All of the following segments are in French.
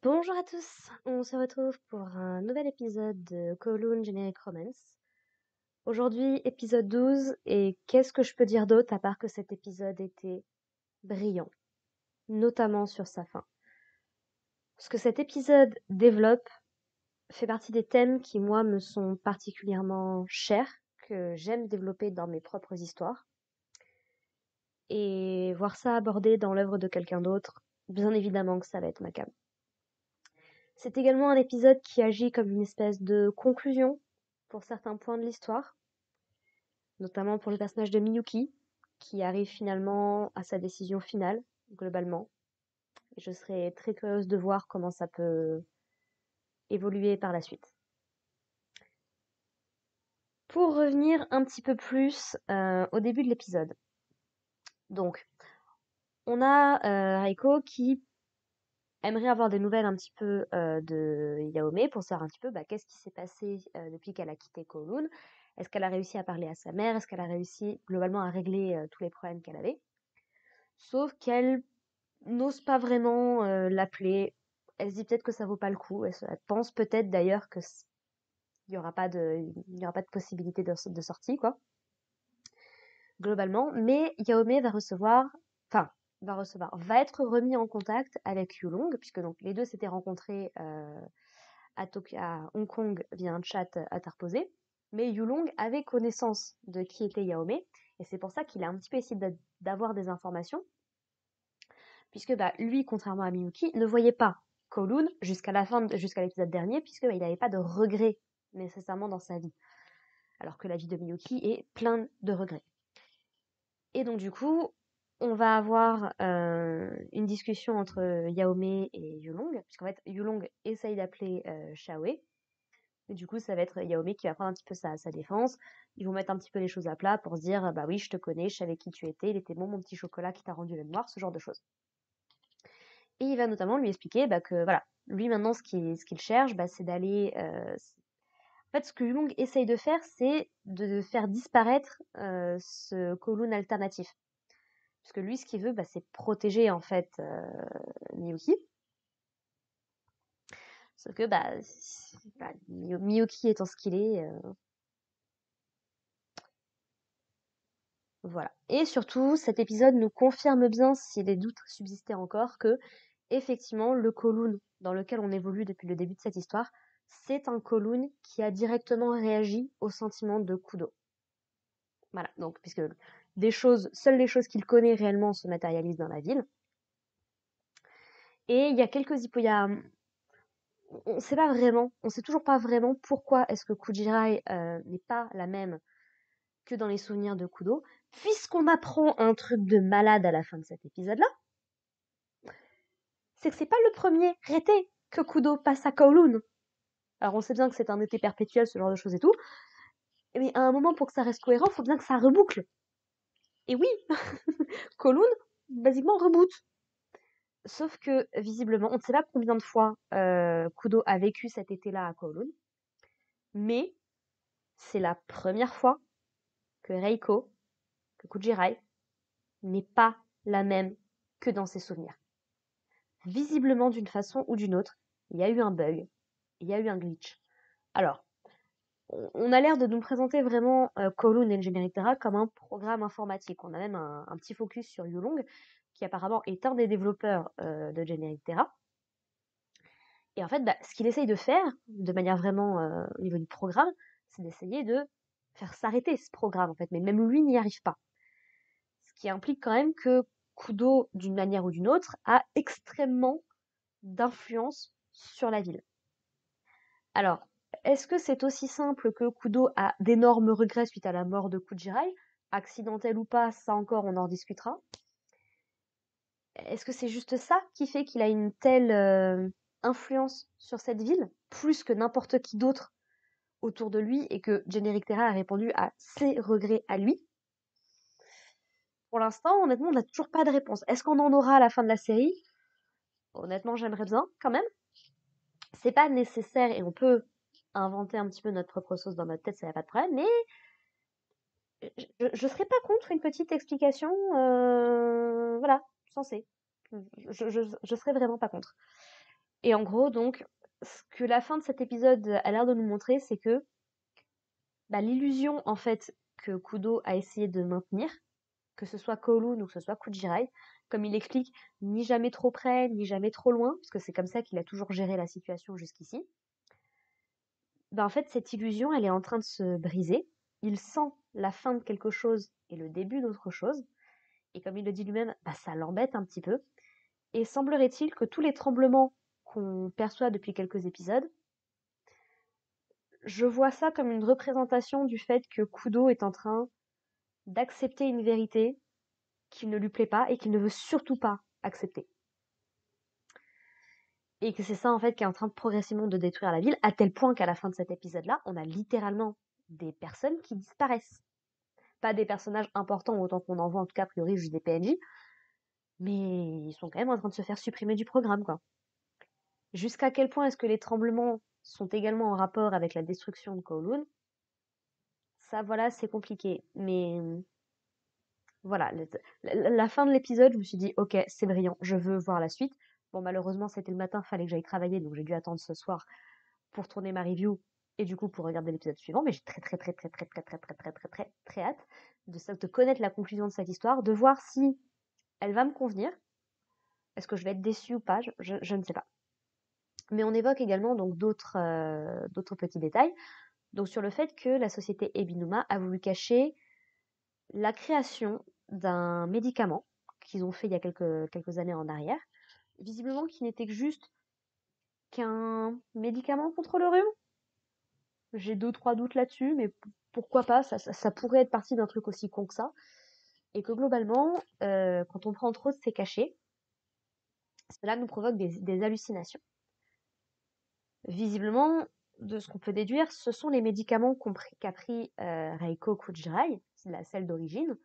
Bonjour à tous, on se retrouve pour un nouvel épisode de Kowloon Generic Romance. Aujourd'hui, épisode 12, et qu'est-ce que je peux dire d'autre à part que cet épisode était brillant, notamment sur sa fin. Ce que cet épisode développe fait partie des thèmes qui, moi, me sont particulièrement chers, que j'aime développer dans mes propres histoires. Et voir ça abordé dans l'œuvre de quelqu'un d'autre, bien évidemment que ça va être ma came. C'est également un épisode qui agit comme une espèce de conclusion pour certains points de l'histoire, notamment pour le personnage de Miyuki, qui arrive finalement à sa décision finale, globalement. Et je serais très curieuse de voir comment ça peut évoluer par la suite. Pour revenir un petit peu plus au début de l'épisode. Donc, on a Reiko qui aimerait avoir des nouvelles un petit peu de Yaomé pour savoir un petit peu qu'est-ce qui s'est passé depuis qu'elle a quitté Kowloon. Est-ce qu'elle a réussi à parler à sa mère? Est-ce qu'elle a réussi globalement à régler tous les problèmes qu'elle avait? Sauf qu'elle n'ose pas vraiment l'appeler. Elle se dit peut-être que ça vaut pas le coup. Elle pense peut-être d'ailleurs que il n'y aura pas de possibilité de sortie, quoi, globalement. Mais Yaomé enfin, va être remis en contact avec Yulong, puisque donc les deux s'étaient rencontrés à Hong Kong via un chat interposé. Mais Yulong avait connaissance de qui était Yaomé, et c'est pour ça qu'il a un petit peu essayé d'avoir des informations, puisque lui, contrairement à Miyuki, ne voyait pas Kowloon jusqu'à l'épisode dernier, puisque il n'avait pas de regrets nécessairement dans sa vie, alors que la vie de Miyuki est pleine de regrets. Et donc du coup, on va avoir une discussion entre Yaomé et Yulong, puisqu'en fait Yulong essaye d'appeler Shaoe. Et du coup, ça va être Yaomé qui va prendre un petit peu sa défense. Ils vont mettre un petit peu les choses à plat pour se dire bah oui, je te connais, je savais qui tu étais, il était bon mon petit chocolat qui t'a rendu la mémoire, ce genre de choses. Et il va notamment lui expliquer que voilà, lui maintenant ce qu'il cherche, c'est d'aller. En fait, ce que Yulong essaye de faire, c'est de faire disparaître ce Kowloon alternatif. Parce que lui, ce qu'il veut, c'est protéger en fait Miyuki. Sauf que Miyuki étant ce qu'il est, voilà. Et surtout, cet épisode nous confirme bien, si les doutes subsistaient encore, que effectivement, le Kowloon dans lequel on évolue depuis le début de cette histoire, c'est un Kowloon qui a directement réagi au sentiment de Kudo. Voilà, donc puisque seules les choses qu'il connaît réellement se matérialisent dans la ville. Et il y a on sait pas vraiment, on sait toujours pas vraiment pourquoi est-ce que Kujirai n'est pas la même que dans les souvenirs de Kudo, puisqu'on apprend un truc de malade à la fin de cet épisode-là, c'est que c'est pas le premier été que Kudo passe à Kowloon. Alors on sait bien que c'est un été perpétuel, ce genre de choses et tout, mais à un moment pour que ça reste cohérent, il faut bien que ça reboucle. Et oui, Kowloon, basiquement, reboot. Sauf que, visiblement, on ne sait pas combien de fois Kudo a vécu cet été-là à Kowloon, mais c'est la première fois que Reiko, que Kujirai, n'est pas la même que dans ses souvenirs. Visiblement, d'une façon ou d'une autre, il y a eu un bug, il y a eu un glitch. Alors, on a l'air de nous présenter vraiment Kowloon et Generic Terra comme un programme informatique. On a même un petit focus sur Yulong, qui apparemment est un des développeurs de Generic Terra. Et en fait, ce qu'il essaye de faire, de manière vraiment au niveau du programme, c'est d'essayer de faire s'arrêter ce programme, en fait. Mais même lui n'y arrive pas. Ce qui implique quand même que Kudo, d'une manière ou d'une autre, a extrêmement d'influence sur la ville. Alors, est-ce que c'est aussi simple que Kudo a d'énormes regrets suite à la mort de Kujirai? Accidentel ou pas, ça encore on en discutera. Est-ce que c'est juste ça qui fait qu'il a une telle influence sur cette ville, plus que n'importe qui d'autre autour de lui, et que Generic Terra a répondu à ses regrets à lui? Pour l'instant, honnêtement, on n'a toujours pas de réponse. Est-ce qu'on en aura à la fin de la série? Honnêtement, j'aimerais bien, quand même. C'est pas nécessaire et on peut inventer un petit peu notre propre sauce dans notre tête, ça n'y a pas de problème, mais je serais pas contre une petite explication, voilà, sensée. Je serais vraiment pas contre. Et en gros, donc, ce que la fin de cet épisode a l'air de nous montrer, c'est que l'illusion, en fait, que Kudo a essayé de maintenir, que ce soit Kowloon ou que ce soit Kujirai, comme il explique, ni jamais trop près, ni jamais trop loin, parce que c'est comme ça qu'il a toujours géré la situation jusqu'ici. En fait, cette illusion, elle est en train de se briser. Il sent la fin de quelque chose et le début d'autre chose. Et comme il le dit lui-même, ça l'embête un petit peu. Et semblerait-il que tous les tremblements qu'on perçoit depuis quelques épisodes, je vois ça comme une représentation du fait que Kudo est en train d'accepter une vérité qui ne lui plaît pas et qu'il ne veut surtout pas accepter. Et que c'est ça en fait qui est en train de progressivement de détruire la ville, à tel point qu'à la fin de cet épisode-là, on a littéralement des personnes qui disparaissent. Pas des personnages importants autant qu'on en voit en tout cas a priori juste des PNJ, mais ils sont quand même en train de se faire supprimer du programme quoi. Jusqu'à quel point est-ce que les tremblements sont également en rapport avec la destruction de Kowloon? Ça voilà c'est compliqué, mais voilà, la fin de l'épisode, je me suis dit ok c'est brillant, je veux voir la suite. Bon malheureusement c'était le matin, fallait que j'aille travailler donc j'ai dû attendre ce soir pour tourner ma review et du coup pour regarder l'épisode suivant, mais j'ai très hâte de connaître la conclusion de cette histoire, de voir si elle va me convenir. Est-ce que je vais être déçue ou pas? Je ne sais pas. Mais on évoque également donc d'autres petits détails. Donc sur le fait que la société Ebinuma a voulu cacher la création d'un médicament qu'ils ont fait il y a quelques années en arrière, visiblement qui n'était que juste qu'un médicament contre le rhume. J'ai 2-3 doutes là-dessus, mais pourquoi pas, ça pourrait être partie d'un truc aussi con que ça. Et que globalement, quand on prend trop de ces cachets, cela nous provoque des hallucinations. Visiblement, de ce qu'on peut déduire, ce sont les médicaments qu'a pris Reiko Kujirai, c'est la celle d'origine,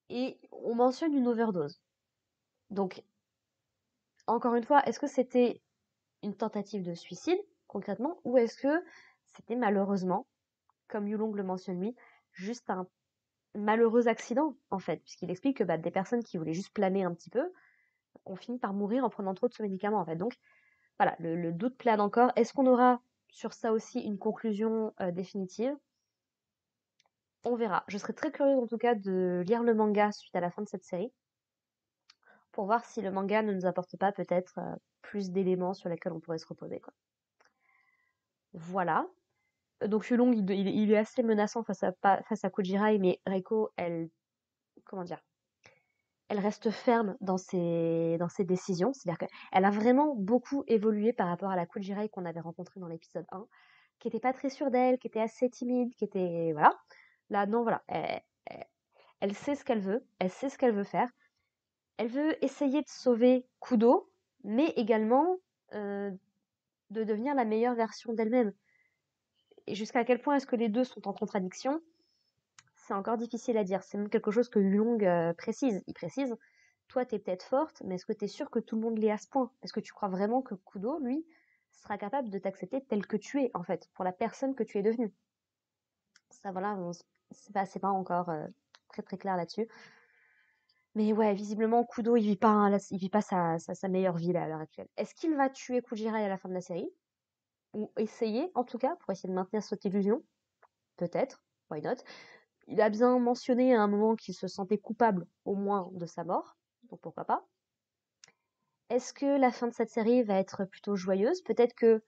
et on mentionne une overdose. Donc, encore une fois, est-ce que c'était une tentative de suicide, concrètement, ou est-ce que c'était malheureusement, comme Yulong le mentionne lui, juste un malheureux accident, en fait, puisqu'il explique que des personnes qui voulaient juste planer un petit peu ont fini par mourir en prenant trop de ce médicament, en fait. Donc, voilà, le doute plane encore. Est-ce qu'on aura sur ça aussi une conclusion définitive? On verra. Je serais très curieuse en tout cas de lire le manga suite à la fin de cette série pour voir si le manga ne nous apporte pas peut-être plus d'éléments sur lesquels on pourrait se reposer, quoi. Voilà. Donc Yulong, il est assez menaçant face à Kujirai, mais Reiko, elle, comment dire, elle reste ferme dans ses décisions. C'est-à-dire qu'elle a vraiment beaucoup évolué par rapport à la Kujirai qu'on avait rencontrée dans l'épisode 1, qui était pas très sûre d'elle, qui était assez timide, qui était, voilà. Là, non, voilà. Elle sait ce qu'elle veut, elle sait ce qu'elle veut faire. Elle veut essayer de sauver Kudo, mais également de devenir la meilleure version d'elle-même. Et jusqu'à quel point est-ce que les deux sont en contradiction? C'est encore difficile à dire. C'est même quelque chose que Long précise. Il précise, toi t'es peut-être forte, mais est-ce que t'es sûre que tout le monde l'est à ce point? Est-ce que tu crois vraiment que Kudo, lui, sera capable de t'accepter tel que tu es, en fait, pour la personne que tu es devenue? Ça, voilà, c'est pas encore très très clair là-dessus. Mais ouais, visiblement, Kudo, il vit pas sa meilleure vie là, à l'heure actuelle. Est-ce qu'il va tuer Kujirai à la fin de la série? Ou essayer, en tout cas, pour essayer de maintenir cette illusion? Peut-être, why not? Il a bien mentionné à un moment qu'il se sentait coupable, au moins, de sa mort. Donc pourquoi pas? Est-ce que la fin de cette série va être plutôt joyeuse? Peut-être que,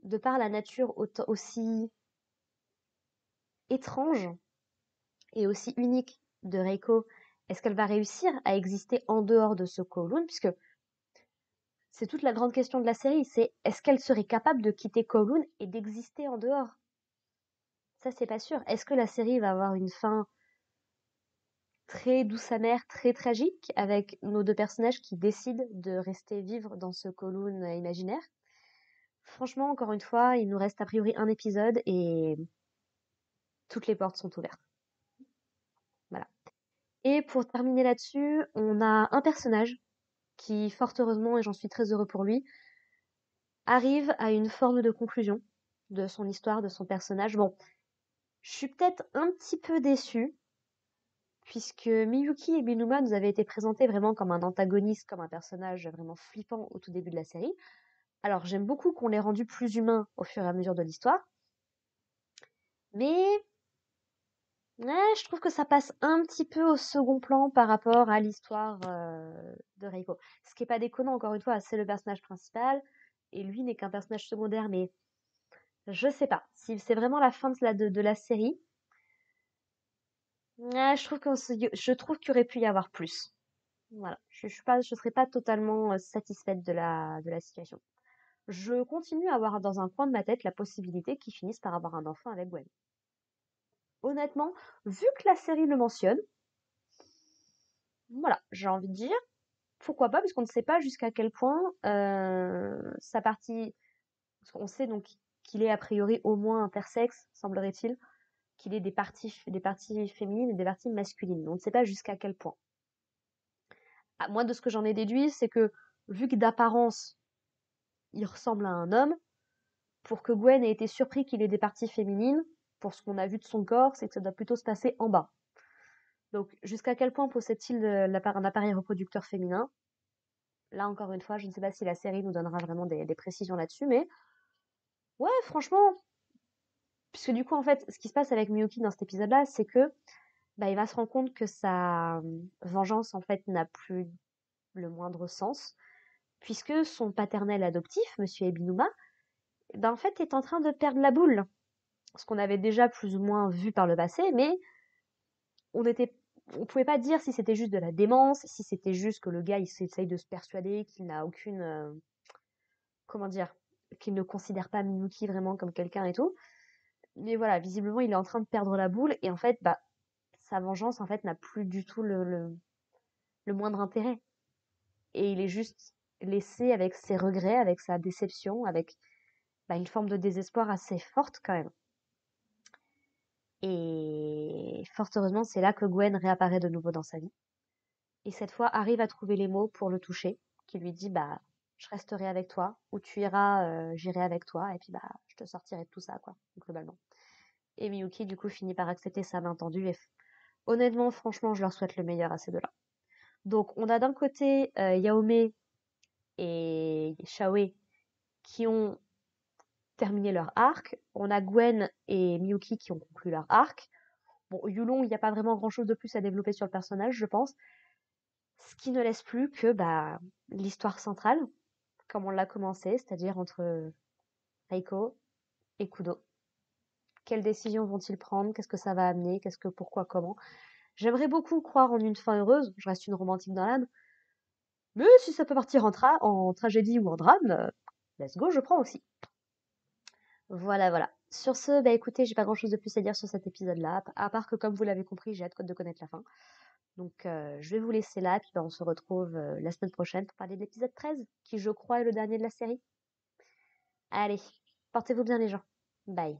de par la nature aussi étrange et aussi unique de Reiko, est-ce qu'elle va réussir à exister en dehors de ce Kowloon? Puisque c'est toute la grande question de la série, c'est est-ce qu'elle serait capable de quitter Kowloon et d'exister en dehors? Ça, c'est pas sûr. Est-ce que la série va avoir une fin très douce amère, très tragique, avec nos deux personnages qui décident de rester vivre dans ce Kowloon imaginaire? Franchement, encore une fois, il nous reste a priori un épisode et toutes les portes sont ouvertes. Voilà. Et pour terminer là-dessus, on a un personnage qui, fort heureusement, et j'en suis très heureux pour lui, arrive à une forme de conclusion de son histoire, de son personnage. Bon, je suis peut-être un petit peu déçue, puisque Miyuki et Binuma nous avaient été présentés vraiment comme un antagoniste, comme un personnage vraiment flippant au tout début de la série. Alors, j'aime beaucoup qu'on l'ait rendu plus humain au fur et à mesure de l'histoire, mais ouais, je trouve que ça passe un petit peu au second plan par rapport à l'histoire de Reiko. Ce qui est pas déconnant, encore une fois, c'est le personnage principal, et lui n'est qu'un personnage secondaire, mais je sais pas. Si c'est vraiment la fin de la série, ouais, je trouve qu'il aurait pu y avoir plus. Voilà. Je serais pas totalement satisfaite de la situation. Je continue à avoir dans un coin de ma tête la possibilité qu'ils finissent par avoir un enfant avec Gwen. Honnêtement, vu que la série le mentionne, voilà, j'ai envie de dire, pourquoi pas, puisqu'on ne sait pas jusqu'à quel point sa partie. Parce qu'on sait donc qu'il est a priori au moins intersexe, semblerait-il, qu'il ait des parties féminines et des parties masculines. On ne sait pas jusqu'à quel point. Ah, moi, de ce que j'en ai déduit, c'est que vu que d'apparence, il ressemble à un homme, pour que Gwen ait été surpris qu'il ait des parties féminines, pour ce qu'on a vu de son corps, c'est que ça doit plutôt se passer en bas. Donc, jusqu'à quel point possède-t-il un appareil reproducteur féminin? Là, encore une fois, je ne sais pas si la série nous donnera vraiment des précisions là-dessus, mais ouais, franchement, puisque du coup, en fait, ce qui se passe avec Miyuki dans cet épisode-là, c'est que bah, il va se rendre compte que sa vengeance, en fait, n'a plus le moindre sens, puisque son paternel adoptif, Monsieur Ebinuma, ben, en fait, est en train de perdre la boule. Ce qu'on avait déjà plus ou moins vu par le passé, mais on était, on pouvait pas dire si c'était juste de la démence, si c'était juste que le gars, il s'essaye de se persuader qu'il n'a aucune, comment dire, qu'il ne considère pas Miyuki vraiment comme quelqu'un et tout. Mais voilà, visiblement, il est en train de perdre la boule et en fait, bah, sa vengeance, en fait, n'a plus du tout le moindre intérêt. Et il est juste laissé avec ses regrets, avec sa déception, avec bah, une forme de désespoir assez forte quand même. Et fort heureusement, c'est là que Gwen réapparaît de nouveau dans sa vie. Et cette fois, arrive à trouver les mots pour le toucher, qui lui dit, bah, je resterai avec toi, où tu iras, j'irai avec toi, et puis bah, je te sortirai de tout ça, quoi, globalement. Et Miyuki, du coup, finit par accepter sa main tendue, et honnêtement, franchement, je leur souhaite le meilleur à ces deux-là. Donc, on a d'un côté Yaomé et Shaoe qui ont terminé leur arc. On a Gwen et Miyuki qui ont conclu leur arc. Bon, Yulong, il n'y a pas vraiment grand-chose de plus à développer sur le personnage, je pense. Ce qui ne laisse plus que bah, l'histoire centrale, comme on l'a commencé, c'est-à-dire entre Reiko et Kudo. Quelles décisions vont-ils prendre? Qu'est-ce que ça va amener? Pourquoi, comment? J'aimerais beaucoup croire en une fin heureuse, je reste une romantique dans l'âme, mais si ça peut partir en tragédie ou en drame, let's go, je prends aussi. Voilà, voilà. Sur ce, bah écoutez, j'ai pas grand-chose de plus à dire sur cet épisode-là, à part que comme vous l'avez compris, j'ai hâte de connaître la fin. Donc je vais vous laisser là, puis bah, on se retrouve la semaine prochaine pour parler de l'épisode 13, qui je crois est le dernier de la série. Allez, portez-vous bien les gens. Bye.